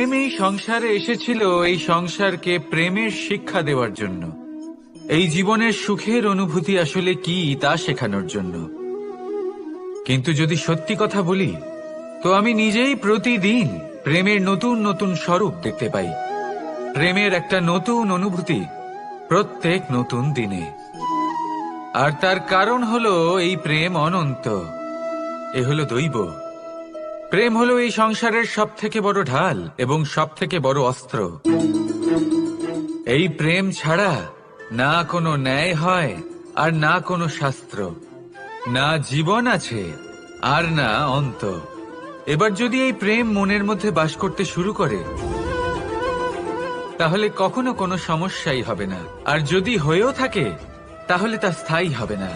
প্রেম এই সংসারে এসেছিল এই সংসারকে প্রেমের শিক্ষা দেওয়ার জন্য, এই জীবনের সুখের অনুভূতি আসলে কি তা শেখানোর জন্য। কিন্তু যদি সত্যি কথা বলি, তো আমি নিজেই প্রতিদিন প্রেমের নতুন নতুন স্বরূপ দেখতে পাই, প্রেমের একটা নতুন অনুভূতি প্রত্যেক নতুন দিনে। আর তার কারণ হলো এই প্রেম অনন্ত, এ হলো দৈব। প্রেম হলো এই সংসারের সব থেকে বড় ঢাল এবং সব থেকে বড় অস্ত্র। এই প্রেম ছাড়া না কোনো ন্যায় হয় আর না কোনো শাস্ত্র, না জীবন আছে আর না অন্ত। এবার যদি এই প্রেম মনের মধ্যে বাস করতে শুরু করে, তাহলে কখনো কোনো সমস্যাই হবে না, আর যদি হয়েও থাকে তাহলে তা স্থায়ী হবে না।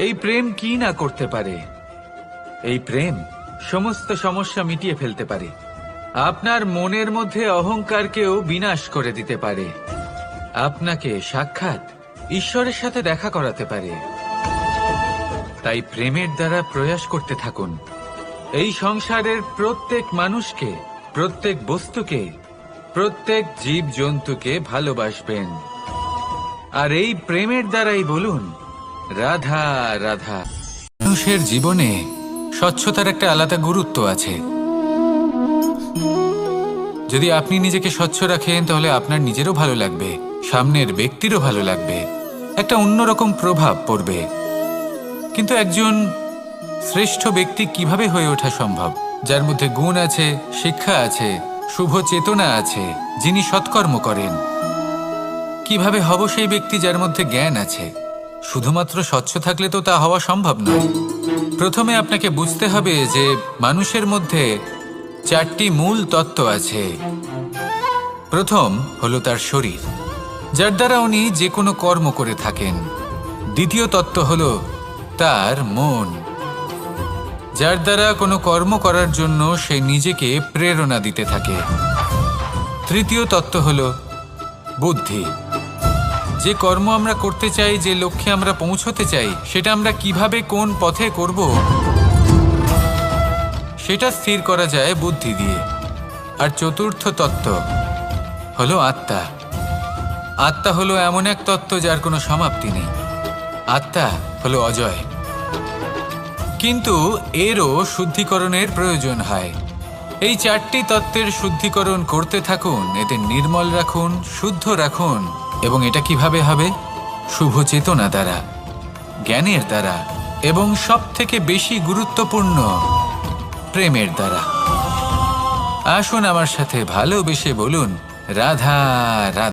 এই প্রেম কি না করতে পারে? এই প্রেম সমস্ত সমস্যা মিটিয়ে ফেলতে পারে, আপনার মনের মধ্যে অহংকারকেও বিনাশ করে দিতে পারে, আপনাকে সাক্ষাৎ ঈশ্বরের সাথে দেখা করাতে পারে। তাই প্রেমের দ্বারা প্রয়াস করতে থাকুন, এই সংসারের প্রত্যেক মানুষকে, প্রত্যেক বস্তুকে, প্রত্যেক জীব জন্তুকে ভালোবাসবেন। আর এই প্রেমের দ্বারাই বলুন রাধা রাধা। মানুষের জীবনে স্বচ্ছতার একটা আলাদা গুরুত্ব আছে। যদি আপনি নিজেকে স্বচ্ছ রাখেন, তাহলে আপনার নিজেরও ভালো লাগবে, সামনের ব্যক্তিরও ভালো লাগবে, একটা অন্যরকম প্রভাব পড়বে। কিন্তু একজন শ্রেষ্ঠ ব্যক্তি কিভাবে হয়ে ওঠা সম্ভব? যার মধ্যে গুণ আছে, শিক্ষা আছে, শুভ চেতনা আছে, যিনি সৎকর্ম করেন। কিভাবে হব সেই ব্যক্তি যার মধ্যে জ্ঞান আছে? শুধুমাত্র স্বচ্ছ থাকলে তো তা হওয়া সম্ভব নয়। প্রথমে আপনাকে বুঝতে হবে যে মানুষের মধ্যে চারটি মূল তত্ত্ব আছে। প্রথম হলো তার শরীর, যার দ্বারা উনি যে কোনো কর্ম করে থাকেন। দ্বিতীয় তত্ত্ব হলো তার মন, যার দ্বারা কোনো কর্ম করার জন্য সে নিজেকে প্রেরণা দিতে থাকে। তৃতীয় তত্ত্ব হলো বুদ্ধি, যে কর্ম আমরা করতে চাই, যে লক্ষ্যে আমরা পৌঁছতে চাই, সেটা আমরা কিভাবে কোন পথে করব সেটা স্থির করা যায় বুদ্ধি দিয়ে। আর চতুর্থ তত্ত্ব হলো আত্মা। আত্মা হলো এমন এক তত্ত্ব যার কোনো সমাপ্তি নেই। আত্মা হলো অজয়। কিন্তু এরও শুদ্ধিকরণের প্রয়োজন হয়। এই চারটি তত্ত্বের শুদ্ধিকরণ করতে থাকুন, এদের নির্মল রাখুন, শুদ্ধ রাখুন। এবং এটা কিভাবে হবে? শুভ চেতনা দ্বারা, জ্ঞানের দ্বারা, এবং সব থেকে বেশি গুরুত্বপূর্ণ প্রেমের দ্বারা। আসুন আমার সাথে ভালোবেসে বলুন রাধা রাধা।